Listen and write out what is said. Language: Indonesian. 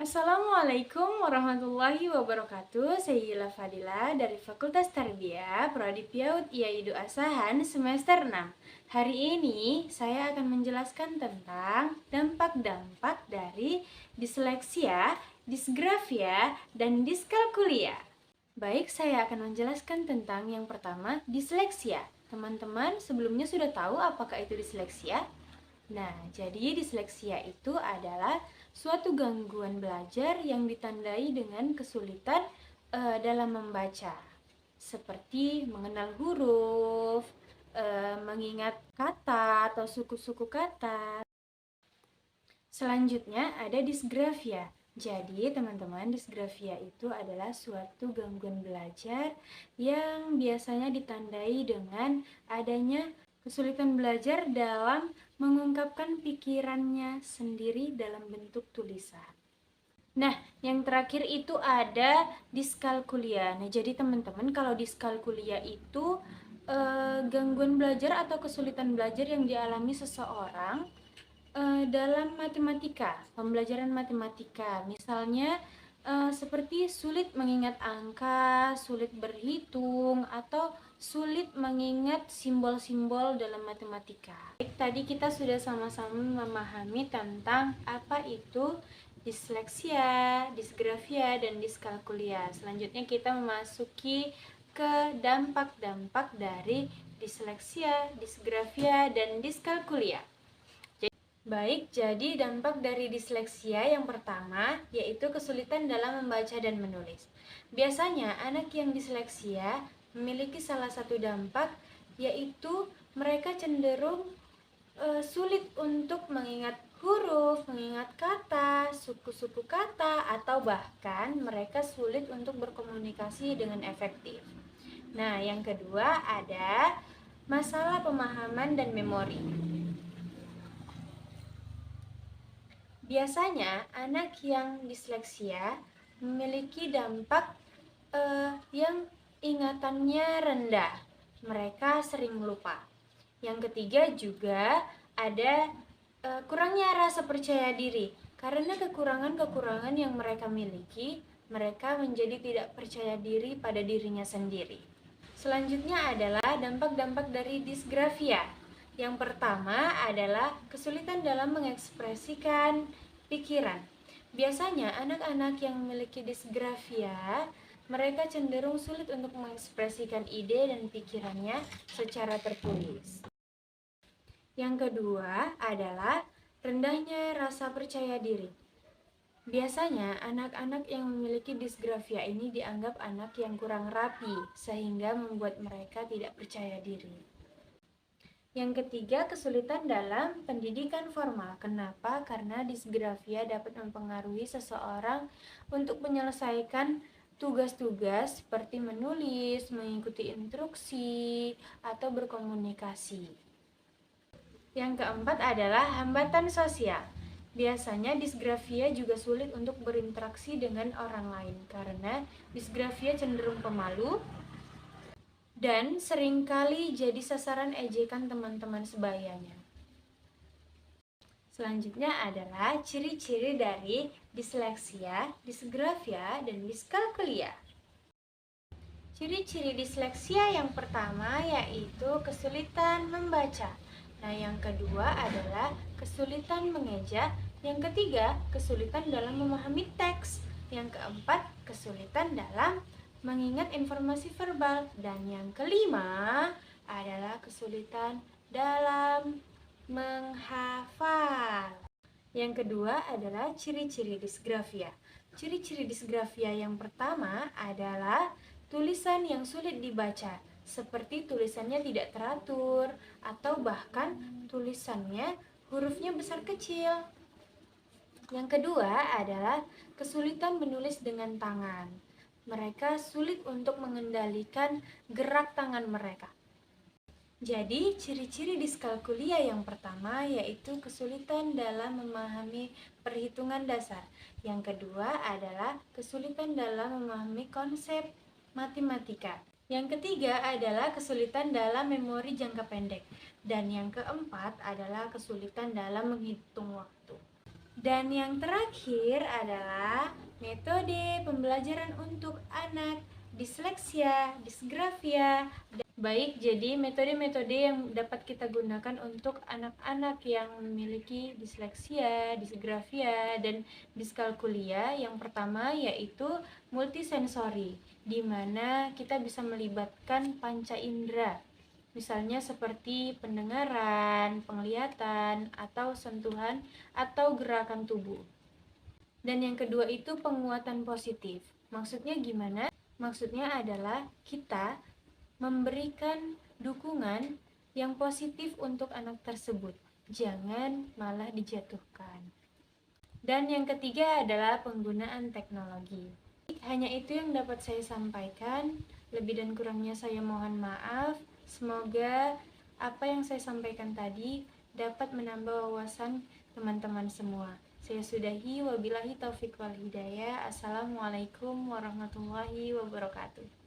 Assalamualaikum warahmatullahi wabarakatuh. Saya Yila Fadila dari Fakultas Tarbiyah Prodi PIAUD IAIDU Asahan semester 6. Hari ini saya akan menjelaskan tentang dampak-dampak dari disleksia, disgrafia, dan diskalkulia. Baik, saya akan menjelaskan tentang yang pertama, disleksia. Teman-teman sebelumnya sudah tahu apakah itu disleksia? Nah, jadi disleksia itu adalah suatu gangguan belajar yang ditandai dengan kesulitan dalam membaca, seperti mengenal huruf, mengingat kata atau suku-suku kata. Selanjutnya ada disgrafia. Jadi teman-teman, disgrafia itu adalah suatu gangguan belajar yang biasanya ditandai dengan adanya kesulitan belajar dalam mengungkapkan pikirannya sendiri dalam bentuk tulisan. Nah, yang terakhir itu ada diskalkulia. Nah, jadi teman-teman, kalau diskalkulia itu gangguan belajar atau kesulitan belajar yang dialami seseorang dalam matematika, pembelajaran matematika. Misalnya seperti sulit mengingat angka, sulit berhitung, atau sulit mengingat simbol-simbol dalam matematika. Baik, tadi kita sudah sama-sama memahami tentang apa itu disleksia, disgrafia, dan diskalkulia. Selanjutnya kita memasuki ke dampak-dampak dari disleksia, disgrafia, dan diskalkulia. Baik, jadi dampak dari disleksia yang pertama yaitu kesulitan dalam membaca dan menulis. Biasanya anak yang disleksia memiliki salah satu dampak yaitu mereka cenderung sulit untuk mengingat huruf, mengingat kata, suku-suku kata, atau bahkan mereka sulit untuk berkomunikasi dengan efektif. Nah, yang kedua ada masalah pemahaman dan memori. Biasanya anak yang disleksia memiliki dampak yang ingatannya rendah. Mereka sering lupa. Yang ketiga juga ada kurangnya rasa percaya diri. Karena kekurangan-kekurangan yang mereka miliki, mereka menjadi tidak percaya diri pada dirinya sendiri. Selanjutnya adalah dampak-dampak dari disgrafia. Yang pertama adalah kesulitan dalam mengekspresikan pikiran. Biasanya anak-anak yang memiliki disgrafia, mereka cenderung sulit untuk mengekspresikan ide dan pikirannya secara tertulis. Yang kedua adalah rendahnya rasa percaya diri. Biasanya anak-anak yang memiliki disgrafia ini dianggap anak yang kurang rapi, sehingga membuat mereka tidak percaya diri. Yang ketiga, kesulitan dalam pendidikan formal. Kenapa? Karena disgrafia dapat mempengaruhi seseorang untuk menyelesaikan tugas-tugas seperti menulis, mengikuti instruksi, atau berkomunikasi. Yang keempat adalah hambatan sosial. Biasanya disgrafia juga sulit untuk berinteraksi dengan orang lain karena disgrafia cenderung pemalu dan seringkali jadi sasaran ejekan teman-teman sebayanya. Selanjutnya adalah ciri-ciri dari disleksia, disgrafia, dan diskalkulia. Ciri-ciri disleksia yang pertama yaitu kesulitan membaca. Nah, yang kedua adalah kesulitan mengeja. Yang ketiga, kesulitan dalam memahami teks. Yang keempat, kesulitan dalam mengingat informasi verbal. Dan yang kelima adalah kesulitan dalam menghafal. Yang kedua adalah ciri-ciri disgrafia. Ciri-ciri disgrafia yang pertama adalah tulisan yang sulit dibaca, seperti tulisannya tidak teratur atau bahkan tulisannya hurufnya besar kecil. Yang kedua adalah kesulitan menulis dengan tangan. Mereka sulit untuk mengendalikan gerak tangan mereka. Jadi, ciri-ciri diskalkulia yang pertama yaitu kesulitan dalam memahami perhitungan dasar. Yang kedua adalah kesulitan dalam memahami konsep matematika. Yang ketiga adalah kesulitan dalam memori jangka pendek. Dan yang keempat adalah kesulitan dalam menghitung waktu. Dan yang terakhir adalah metode pembelajaran untuk anak disleksia, disgrafia. Baik, jadi metode-metode yang dapat kita gunakan untuk anak-anak yang memiliki disleksia, disgrafia, dan diskalkulia. Yang pertama yaitu multisensori, di mana kita bisa melibatkan panca indera. Misalnya seperti pendengaran, penglihatan, atau sentuhan, atau gerakan tubuh. Dan yang kedua itu penguatan positif. Maksudnya gimana? Maksudnya adalah kita memberikan dukungan yang positif untuk anak tersebut. Jangan malah dijatuhkan. Dan yang ketiga adalah penggunaan teknologi. Hanya itu yang dapat saya sampaikan. Lebih dan kurangnya saya mohon maaf. Semoga apa yang saya sampaikan tadi dapat menambah wawasan teman-teman semua. Saya sudahi, wabillahi taufiq wal hidayah. Assalamualaikum warahmatullahi wabarakatuh.